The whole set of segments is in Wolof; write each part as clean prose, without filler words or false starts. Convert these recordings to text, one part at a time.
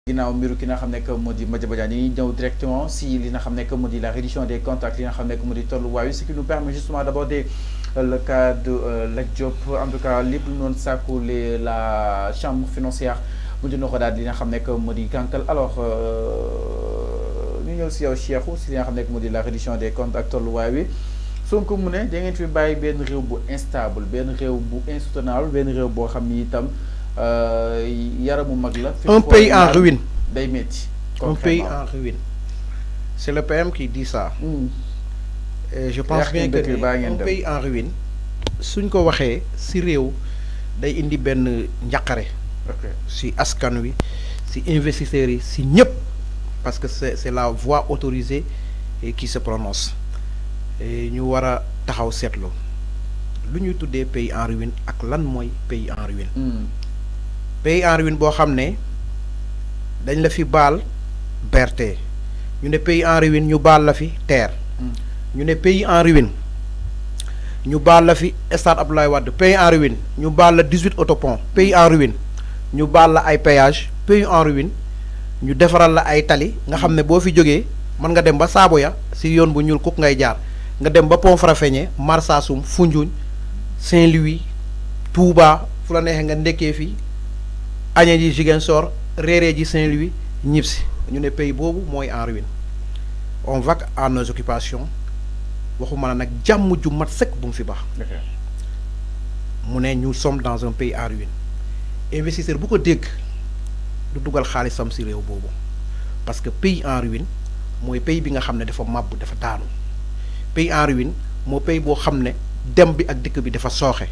ginnaaw mbiru ki nga xam ne que moo di Madiambal Diagne dañuy ñëw directement si li nga xam ne que moo di la reddition des comptes ak li nga xam ne que moo di tolluwaayu ce qui nous permet justement d'aborder le cas de Lat Diop en tout cas lépp lu noonu sàkku la chambre financière mu dina ko daal li nga xam ne que moo di gànkal alors ñu ñëw si yow Cheikhou si li nga xam ne que moo di la reddition des comptes ak tolluwaay wi Sonko mu ne da ngeen fi bàyyi benn réew bu instable benn réew bu insoutenable benn réew boo xam ni itam yaramu mag la. Un pays en ruine. day metti Un pays en ruine. C'est le PM qui dit ça. Et je pense bien que un pays en ruine suñ ko waxee si réew day indi benn njàqare si askan wi si investisseurs yi si ñëpp parce que c'est la voix autorisée et qui se prononce et ñu war a taxaw seetlu lu ñuy tuddee pays en ruine ak lan mooy pays en ruine. Pays en ruine boo xam ne dañ la fi baal BRT ñu ne pays en ruine ñu baal la fi TER ñu ne pays en ruine ñu baal la fi stade Abdoulaye Wade pays en ruine ñu baal la 18 autopont pays en ruine ñu baal la ay péage pays en ruine ñu defaral la ay tali nga xam ne boo fi jógee mën nga dem ba Saaboya si yoon bu ñuul kuk ngay jaar nga dem ba Pont Farafeñe Marsassoum Foundiougne Saint-Louis Touba fu la neexee nga ndekkee fii añee ji Ziguinchor réeree ji Saint-Louis ñibbisi ñu ne pays boobu mooy en ruine on va à nos occupations waxuma la nag jàmm ju mat sëkk bu mu fi baax mu ne ñu sommes dans un pays en ruine investisseur bu ko dégg du dugal xaalisam si réew boobu parce que pays en ruine mooy pays bi nga xam ne dafa màbb dafa daanu pays en ruine moo pays boo xam ne dem bi ak dikk bi dafa sooxe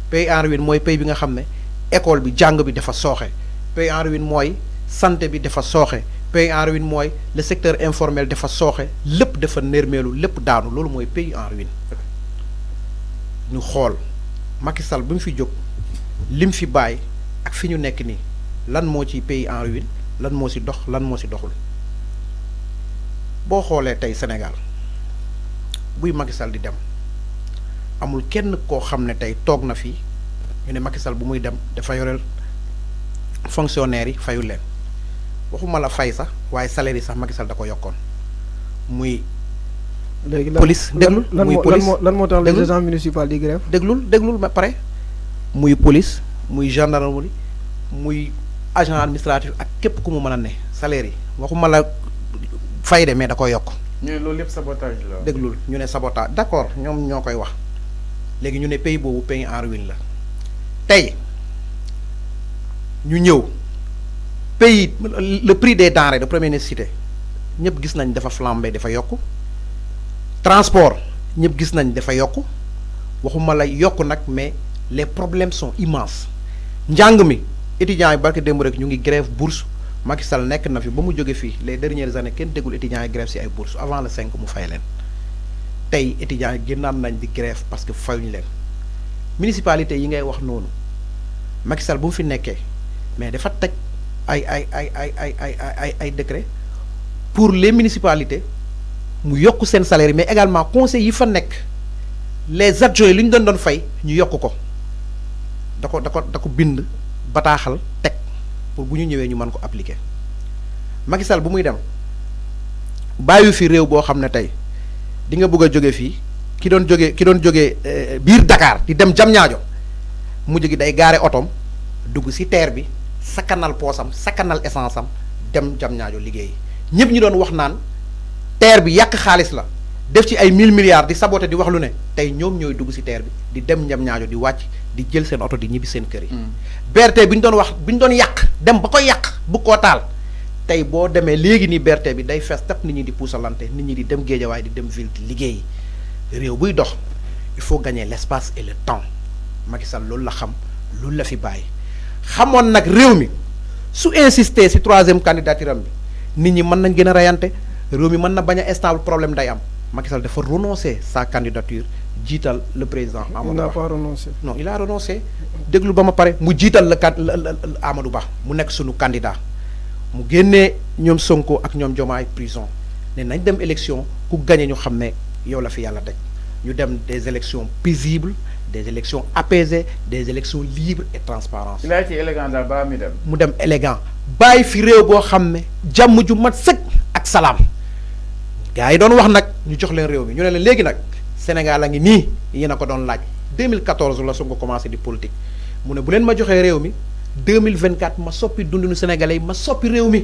pays en ruine mooy pays bi nga xam ne école bi jàng bi dafa sooxe pays en ruine mooy santé bi dafa sooxe pays en ruine mooy le secteur informel dafa sooxe lépp dafa nërmeelu lépp daanu loolu mooy pays en ruine ñu xool Macky Sall bi mu fi jóg lim fi bàyyi ak fi ñu nekk nii lan moo ci pays en ruine lan moo ci dox lan moo ci doxul boo xoolee tey Sénégal buy Macky Sall di dem amul kenn koo xam ne tey toog na fi ñu ne Macky Sall bu muy dem dafa yoreel fonctionnaires yi fayu leen waxuma la fay sax waaye salaire yi sax Macky Sall da ko yokkoon muy. léegi police déglul muy police lan moo tax les agents municipaux di grève. déglul ba pare muy police muy gendarmerie muy agent administratif ak képp ku mu mën a ne salaire yi waxuma la fay de mais da ko yokk. ñu ne loolu lépp sabotage la. déglul ñu ne sabotage d'accord ñoom ñoo koy wax léegi ñu ne pays boobu pays en ruine la. tey ñu ñëw pays le prix des denrées de première nécessité ñëpp gis nañ dafa flambé dafa yokk transport ñëpp gis nañ dafa yokk waxuma la yokk nag mais les problèmes sont immenses njàng mi étudiants yi barke démb rek ñu ngi grève bourse Macky Sall nekk na fi ba mu jóge fii les dernières années kenn déggul étudiants yi grève ci ay bourse avant le 5 mu fay leen tey étudiants yi génnaat nañ di grève parce que fayuñu leen municipalité yi ngay wax noonu Macky Sall bu mu fi nekkee mais dafa teg ay décret pour les municipalités mu yokk seen salaire mais également conseil yi fa nekk les adjoints li ñu doon fay ñu yokk ko da ko bind bataaxal teg pour bu ñu ñëwee ñu mën ko appliquer Macky Sall bu muy dem bàyyi fi réew boo xam ne tey di nga bëgg a jóge fii ki doon jóge biir Dakar di dem Diamniadio mujj gi day gaare otom dugg ci terre bi sakkanal poosam sakkanal essence am dem Diamniadio liggéey ñëpp ñu doon wax naan terre bi yàq xaalis la def ci ay 1000 milliards di saboter di wax lu ne tey ñoom ñooy dugg ci terre bi di dem Diamniadio di wàcc di jël seen oto di ñibbi seen kër yi. BRT bi ñu doon wax bi ñu doon yàq dem ba ko yàq bu koo taal tey boo demee léegi nii BRT bi day fees tap nit ñi di puusalante nit ñi di dem Guédiawaye di dem ville di liggéey réew buy dox il faut gagner l'espace et le temps Macky Sall loolu la xam loolu la fi bàyyi. xamoon nag réew mi su insister ci 3e candidature am bi nit ñi mën nañ gën a reyante réew mi mën na bañ a stable problème day am Macky Sall dafa renoncer sa candidature jiital le président Amadou Ba. Il n'a pas renoncé. Non, il a renoncé déglu ba ma pare mu jiital la Amadou Ba mu nekk sunu candidat mu génnee ñoom Sonko ak ñoom Diomaye prison ne nañ dem élection ku gagné ñu xam ne yow la fi yàlla teg ñu dem des élections paisibles des élections apaisées des élections libres et transparentes. Il a été élégant là-bas mu dem élégant bàyyi fi réew boo xam ne jàmm ju mat sëkk ak salaam gars yi doon wax nag ñu jox leen réew mi ñu ne leen léegi nag Sénégal a ngi nii yéen a ko doon laaj 2014 la su nga commencé di politique mu ne bu leen ma joxee réew mi 2024 ma soppi dundinu Sénégalais yi ma soppi réew mi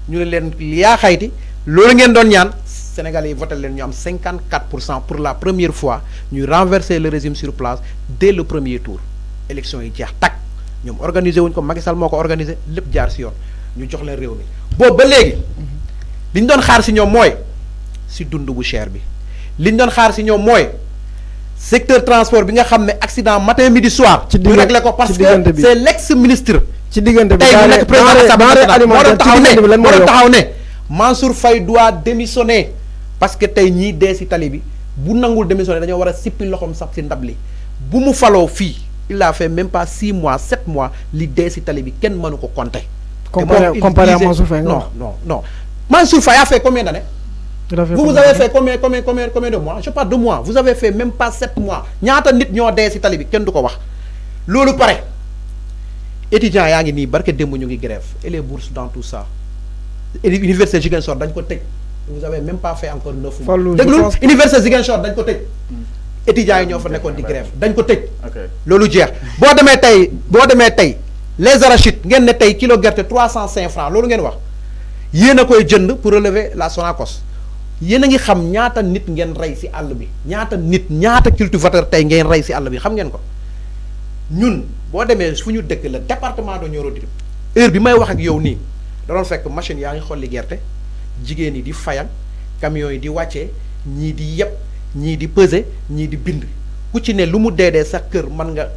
ñu ne leen yaa xayti loolu ngeen doon ñaan Sénégalais yi voté leen ñu am 54% pour la première fois ñuy renverser le régime sur place dès le premier tour élection yi jeex tag ñoom organisé wuñ ko Macky Sall moo ko organisé lépp jaar si yoon ñu jox leen réew mi boobu ba léegi li ñu doon xaar si ñoom mooy si dund bu cher bi li ñu doon xaar si ñoom mooy secteur transport bi nga xam ne accident matin midi soir. ci ñu réglé ko parce que c'est l'ex ministre. ci diggante bi tey bu nekk président moo doon taxaw ne Mansour Faye doit démissionner parce que tey ñii dee si tali bi bu nangul démissionner dañoo war a sippi loxoom sax si ndab li bu mu faloo fii il a fait même pas 6 mois 7 mois li dee si tali bi kenn mënu ko compter. comparé à Mansour Faye non Mansour Faye a fait combien d'années? Vous avez fait combien de mois? Je parle de mois. Vous avez fait même pas 7 mois. ñaata nit ñoo dee si tali bi kenn du ko wax loolu pare étudiants yaa ngi nii barke démb ñu ngi grève et les bourses dans tout ça université Ziguinchor dañ ko tëj vous avez même pas fait encore 9 mois. déglul université Ziguinchor dañ ko tëj étudiants yi ñoo fa nekkoon di grève dañ ko tëj loolu jeex boo demee tey les arachides ngeen ne tey kilo gerte 305 francs loolu ngeen wax yéen a koy jënd pour relever la Sonacos yéen a ngi xam ñaata nit ngeen rey si àll bi ñaata cultivateur tey ngeen rey si àll bi xam ngeen ko ñun boo demee fu ñu dëkk la département de Nioro du Rip heure bi may wax ak yow nii da doon fekk machine yaa ngi xolli gerte jigéen yi di fayang camions yi di wàccee ñii di yeb ñii di peser ñii di bind ku ci ne lu mu deedee sa kër mën nga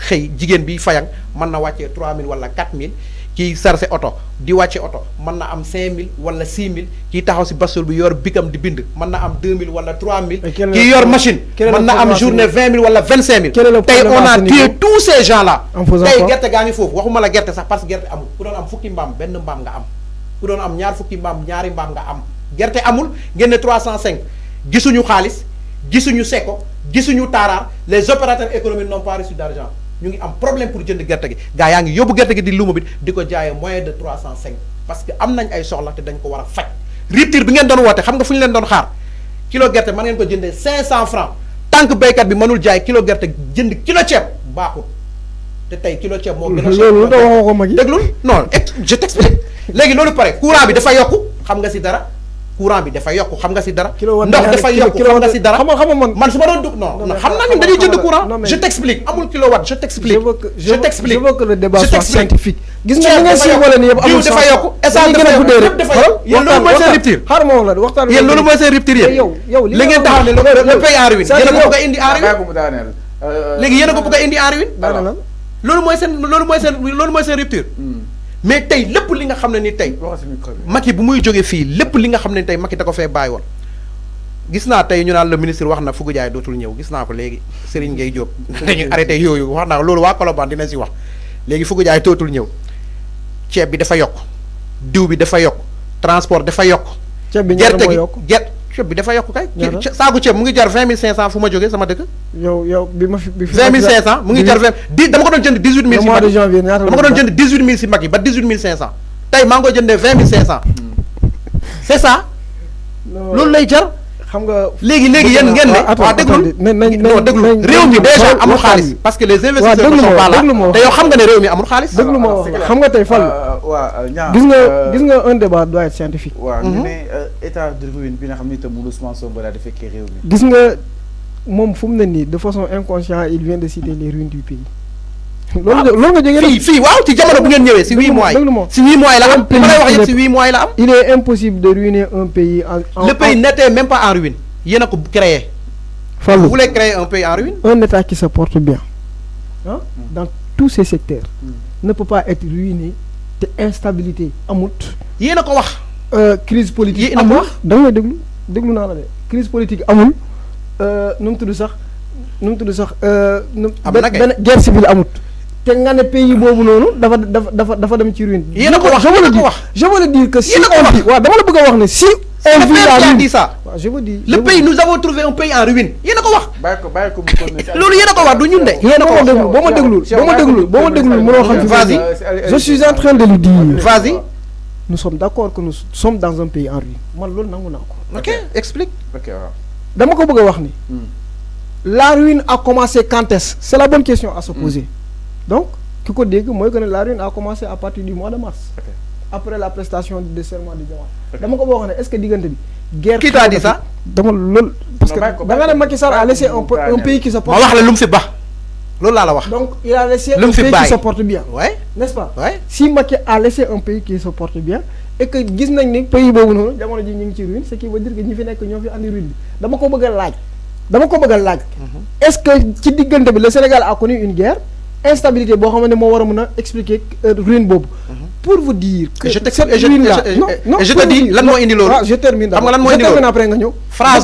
xëy jigéen bi fayang mën na wàccee 3000 wala 4000 kii sarse oto di wàcce oto mën na am 5000 wala 6000 kii taxaw si bassul bi yor bikam di bind mën na am 2000 wala 3000 kii yor machine mën na am journée 20000 wala 25000 tey on a tué tous ces gens là tey gerte gaa ngi foofu waxuma la gerte sax parce que gerte amul ku doon am fukki mbaam benn mbaam nga am ku doon am ñaar fukki mbaam ñaari mbaam nga am gerte amul ngeen ne 305 gisuñu xaalis gisuñu seko gisuñu taaraar les opérateurs économiques n'ont pas reçu d'argent ñu ngi am problème pour jënd gerte gi gaa yaa ngi yóbbu gerte gi di luuma bi di ko jaayee moyen de 305 parce que am nañ ay soxla te dañ ko war a faj rupture bi ngeen doon woote xam nga fu ñu leen doon xaar kilo gerte mën ngeen ko jëndee 500 francs tant que béykat bi mënul jaay kilo gerte jënd kilo ceeb baaxul te tey kilo ceeb moo gën a loolu da waxoo ko mag yi déglul non je t'explique léegi loolu pare courant bi dafa yokku xam nga si dara courant bi dafa yokk xam nga si dara ndox dafa yokk xam nga si dara man su ma doon dugg non xam naa ñun dañuy jënd courant je t'explique amul kilowatt je t'explique je veux que le débat soit scientifique gis nga li nga si wala ni yëpp amul dafa yokk essence dafa guddee rek yéen loolu mooy seen rupture xaar ma wax la waxtaan yéen loolu mooy seen rupture yéen yow li ngeen taxaw ne le pays en ruine yéen a ko bëgg a indi en ruine léegi yéen a ko bëgg a indi en ruine loolu mooy seen rupture mais tey lépp li nga xam ne ni tey Macky bu muy jógee fii lépp li nga xam ne ni tey Macky da ko fee bàyyi woon gis naa tey ñu naan le ministre wax na Fougou Ndiaye dootul ñëw gis naa ko léegi Serigne Gueye Diop dañuy arrêté yooyu wax naa loolu waa Colobane dina si wax léegi Fougou Ndiaye dootul ñëw ceeb bi dafa yokk diw bi dafa yokk transport dafa yokk gerte gi ceeb bi dafa yokk kay saaku ceeb mu ngi jar 20500 fu ma jógee sama dëkk yow bi ma fi 20500 mu ngi jar 20 dama ko doon jënd 18000 si mois de janvier dama ko doon jënd 18000 si mag yi ba 18500 tey maa ngi koy jëndee 20500 c'est ça loolu lay jar xam nga léegi yéen ngeen ne waaw déglu non déglu réew mi déjà amul xaalis parce que les investisseurs ne sont pas là te yow xam nga ne réew mi amul xaalis déglu ma wax xam nga tey Fall gis nga un débat doit être scientifique waaw ñu ne état de ruine bi nga xam ne itam Ousmane Sonko daal di fekkee réew mi gis nga moom fu mu ne nii de façon inconsciente il vient de citer les ruines du pays loolu nga jógee fii waaw ci jamono bu ngeen ñëwee si 8 mois yi si 8 mois yi la am li ma lay wax yëpp si 8 mois yi la am il est impossible de ruiner un pays le pays n'était même pas en ruine yéen a ko créé vous voulez créer un pays en ruine un état qui se porte bien dans tous ces secteurs ne peut pas être ruiné te instabilité amut yéen a ko wax crise politique amul da nga déglu naa la de crise politique amul nu mu tudd sax benn guerre civile amut te nga ne pays boobu noonu dafa dem ci ruine. yéen a ko wax je veux le dire que si on vit waaw dama la bëgg a wax ne si on vit la ruine je vous dis. Le pays, nous avons trouvé un pays en ruine. Il y a quoi? Vas-y. Je suis en train de lui dire. Vas-y. Nous sommes d'accord que nous sommes dans un pays en ruine. Ok, explique. La ruine a commencé quand est-ce? C'est la bonne question à se poser. Donc, la ruine a commencé à partir du mois de mars. Après la prestation de serment de Diomaye. Est-ce que guerre. Qui t'a dit ça? Parce que Macky Sall a laissé un pays qui se porte bien. Donc il a laissé un pays qui se porte bien. Ouais. N'est-ce pas? Ouais. Si Macky a laissé un pays qui se porte bien et que gis nañ ni pays bobu non jamono ji ñing ci ruine, ce qui veut dire que ñi fi nek ñoo fi andi ruine. Dama ko bëgg laaj. Est-ce que ci digënté bi le Sénégal a connu une guerre? Instabilité bo xamné mo wara mëna expliquer ruine bobu. Pour vous dire que je te dis lan mo indi lolu. Je termine. Xam nga lan mo indi lolu après nga ñëw. Phrase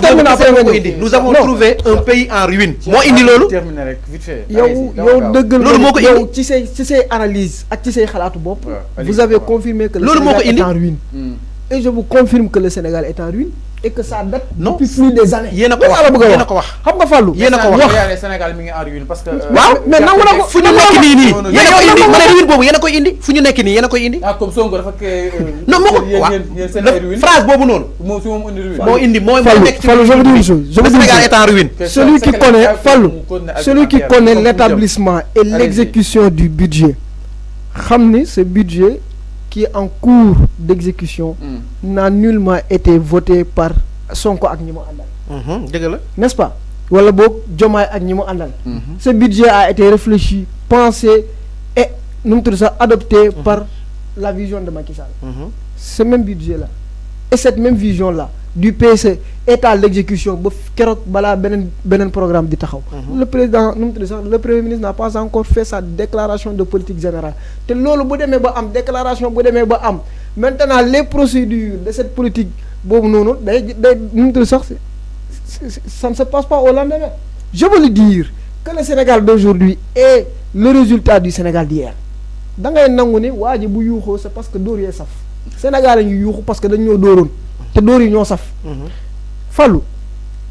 indi. Nous avons trouvé un pays en ruine. Mo indi lolu. Terminer rek vite fait. Yow deugal lolu moko indi ci say analyse ak ci say xalaatu bop. Vous avez confirmé que le Sénégal est en ruine. Et je vous confirme que le Sénégal est en ruine et que ça date depuis plus des années. Yéna ko wax. Xam nga Fallou. Yéna ko wax. Le Sénégal mi ngi en ruine parce que mais nangu na ko fu ñu nekk nii yéna ko indi mané ruine bobu yéna koy indi fu ñu nekk nii yéna koy indi. Ah comme Sonko dafa non moko phrase bobu non. Mo fi mom indi ruine. Mo indi moy nekk ci Fallou, je vous dis une chose. Le Sénégal est en ruine. Celui qui connaît Fallou, celui qui connaît l'établissement et l'exécution du budget. Xamni ce budget qui est en cours d'exécution n'a nullement été voté par Sonko ak ñimo andal. N'est-ce pas? Wala bok Diomaye ak ñimo andal. Ce budget a été réfléchi, pensé et adopté par la vision de Macky Sall. Ce même budget là et cette même vision là du PSE est à l'exécution ba kérok bala benen programme di taxaw. Le président le premier ministre n'a pas encore fait sa déclaration de politique générale. Té lolu bu démé ba am déclaration bu démé ba am maintenant les procédures de cette politique bobu noonu ça ne se passe pas au lendemain. Je veux le dire que le Sénégal d'aujourd'hui est le résultat du Sénégal d'hier. Da ngay nangu ni waji bu yuuxo c'est parce que dóor yee saf. Sénégal ñu yuuxu parce que dañ ñoo dóoroon te dóor yi ñoo saf. Fallou,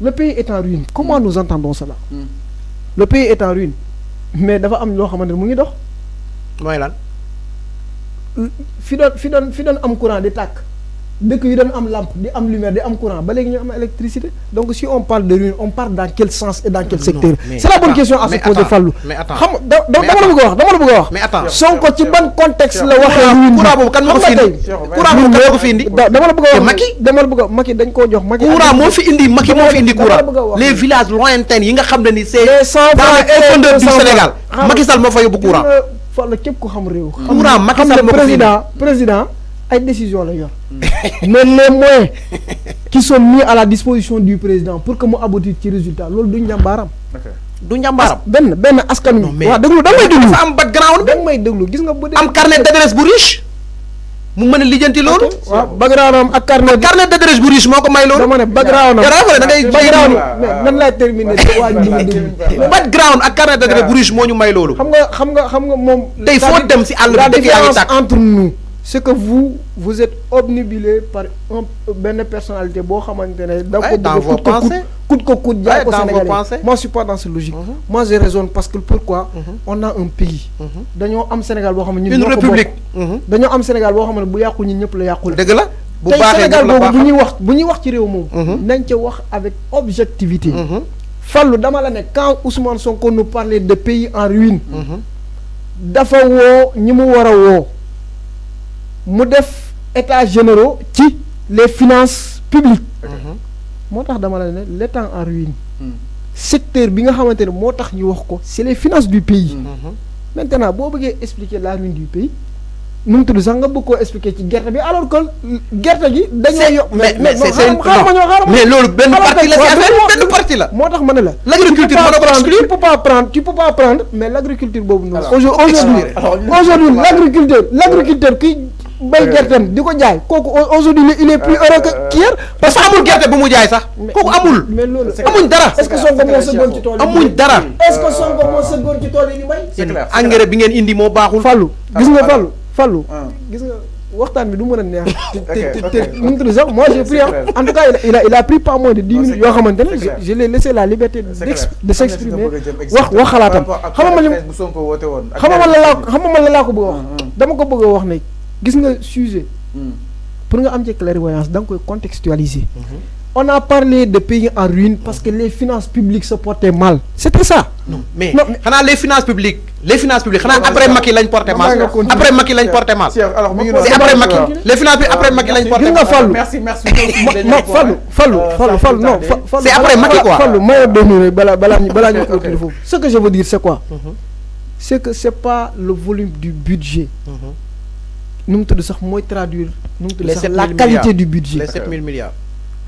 le pays est en ruine. Comment nous entendons cela? Le pays est en ruine mais dafa am lo xamantene mu ngi dox. Moy lan? Fi doon am courant di tak. Dëkk yu doon am lampe di am lumière di am courant ba légui ñu am électricité. Donc si on parle de ruine, on parle dans quel sens et dans quel secteur? C'est la bonne question à se poser Fallou. Xam dama la bëgg wax. Mais attends. Sonko ci ban contexte la waxee ruine? Courant bobu kan mo fi indi? Courant bobu kan mo fi indi? Dama la bëgg wax. Macky dañ ko jox Macky. Courant mo fi indi, Macky mo fi indi courant. Les villages lointains yi nga xam ni c'est dans les profondeurs du Sénégal. Macky Sall mo fa yóbbu courant. Fallou képp ko xam réew. Courant Macky Sall mo ko fi président ay décision la yor. Mais les moyens qui sont mis à la disposition du président pour que mu aboutir ci résultat loolu du njàmbaaram. Du njàmbaaram. benn askan wi. Waaw déglu da ngay déglu. Dafa am background. da nga may déglu gis nga bu dee. am carnet d'adresse bu riche. mu mën a lijjanti loolu. waaw background am ak carnet d'adresse bu riche moo ko may loolu. dama ne background am. da ngay background nan laay terminer background ak carnet d'adresse bu riche moo ñu may loolu. xam nga moom. tey foo dem si àll bi dëgg yaa ngi tàkk entre nous. C'est que vous êtes obnubilé par une personnalité bon dans vos pensées. Moi je suis pas dans cette logique. Moi je raisonne parce que pourquoi on a un pays. Dañoo am Sénégal bo xamné une république. Dañoo am Sénégal bo xamné bu yaqku ñun ñëpp la yaqul. Deug la. Bu baaxé Sénégal bobu bu ñuy wax ci réew mom. Nañ ci wax avec objectivité. Fallou dama la né quand Ousmane Sonko nous parlait de pays en ruine. Dafa wo ñi mu wara wo. Mu def état généraux ci les finances publiques. Motax dama la né l'état en ruine. Secteur bi nga xamantene motax ñu wax ko c'est les finances du pays. Maintenant bo bëggé expliquer la ruine du pays nous tuddu sax nga bëgg ko expliquer ci guerre bi alors que guerre gi dañoo mais mais lolu ben parti la ci affaire ben parti la. Motax mané la l'agriculture tu peux pas prendre mais l'agriculture bobu non. Aujourd'hui l'agriculteur qui bay gertem diko jaay koku aujourd'hui il est plus heureux que hier parce que amul gerte bu mu jaay sax koku amul. Mais lolu amuñ dara. Est-ce que Sonko mo segon ci tool yi amuñ dara. Est-ce que Sonko mo segon ci tool yi bay? C'est clair. Engrais bi ngeen indi mo baaxul. Fallou gis nga Fallou gis nga waxtaan bi du mën a neex. Moi j'ai pris en tout cas il a pris pas moins de 10 minutes yoo xamante ne je l'ai laissé la liberté de s'exprimer wax xalaatam. xam nga man la laa ko bëgg a wax. dama ko bëgg a wax ne gis nga sujet. pour nga am ci clairvoyance da nga koy contextualiser. On a parlé de pays en ruine parce que les finances publiques se portaient mal. C'était ça. Non, mais les finances publiques, après Macky l'ont porté mal. Après Macky l'ont porté mal. C'est après Macky. Les finances publiques après Macky l'ont porté mal. Merci. Fallou, non. C'est après Macky quoi. Ce que je veux dire, c'est quoi? C'est que c'est pas le volume du budget. Nous te devons traduire la qualité du budget. Les 7 000 milliards.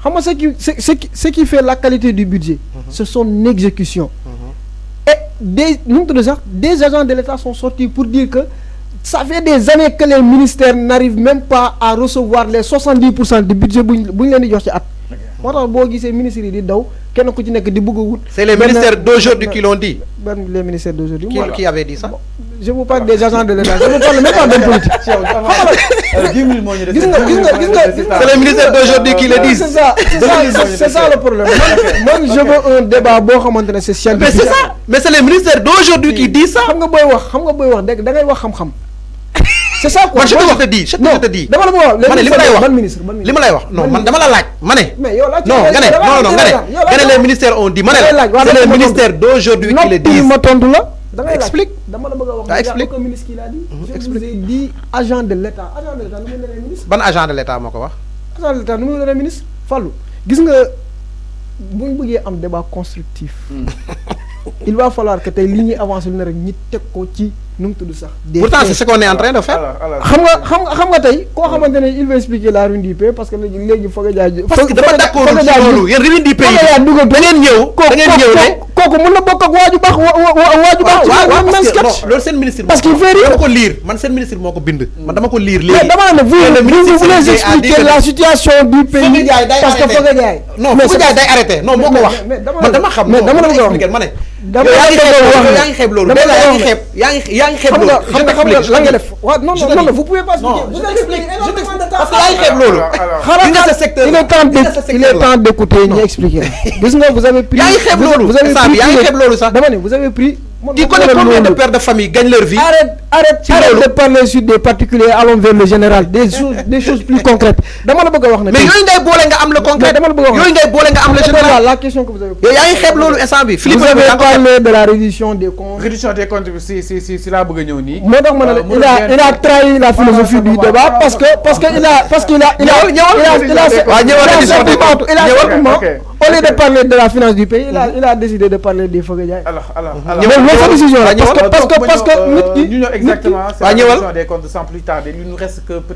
Ce qui fait la qualité du budget, c'est son exécution. Et des agents de l'État sont sortis pour dire que ça fait des années que les ministères n'arrivent même pas à recevoir les 70% du budget. C'est les ministères d'aujourd'hui qui l'ont dit. Les ministères d'aujourd'hui. Qui avait dit ça? Je vous parle des agents de l'État. Je ne parle même pas d'un politique. C'est les ministères d'aujourd'hui qui le disent. C'est ça le problème. Moi, je veux un débat c'est scientifique. Mais c'est ça. Mais c'est les ministères d'aujourd'hui qui disent ça. C'est ça quoi. Je te dis. Les ministères ont dit. C'est les ministères d'aujourd'hui qui le disent. Explique. Explique. Je vous ai dit agent de l'État. Agent de l'État, nous sommes les ministres. Ban agent de l'État, agent de l'État, nous sommes les ministres. Fallou. Gis nga bu ñu bëggee am débat constructif. Il va falloir que tey li ñuy avancer lu ne rek ñi teg ko ci nu mu tudd sax. Pourtant c'est ce qu'on est en train de faire. xam nga tey koo xamante ne il va expliquer la ruine du pays parce que léegi foog a jaay. parce que dafa d'accord ci loolu yéen ruine du pays. da ngeen ñëw kooku mën na bokk ak waaju baax waaju baax. waaw loolu seen ministre. parce qu'il fait rire dama ko lire man seen ministre moo ko bind. man dama ko lire léegi. mais dama ne vous voulez expliquer la situation du pays. parce que foog a jaay. non foog a jaay day arrêté non moo ko wax. man dama xam mais dama la bëgg a wax ma ne. yaa ngi xeeb loolu yaa ngi xeeb loolu. xam nga lan nga def waaw non vous pouvez pas expliquer. parce que yaa ngi xeeb loolu. il est temps d'écouter ñu expliquer. gis nga vous avez pris. yaa ngi xeeb loolu yaa ngi xeeb loolu sax. dama ne vous avez pris. Tu connais combien de pères de famille gagnent leur vie? Arrête de parler sur des particuliers, allons vers le général, des choses plus concrètes. Mais yoy ngay bolé nga am le concret. Yoy ngay bolé nga am le général. La question que vous avez posée. Yaa ngi xeeb loolu instant bi. Vous avez parlé de la réduction des comptes. Réduction des comptes si la bëgg ñëw ni. Moo tax il a trahi la philosophie du débat parce qu'il a au lieu de parler de la finance du pays, il a décidé de parler des Fogadiaï. Alors. Sa décision là parce que exactement, c'est la réduction des comptes sans plus tarder. Il nous reste que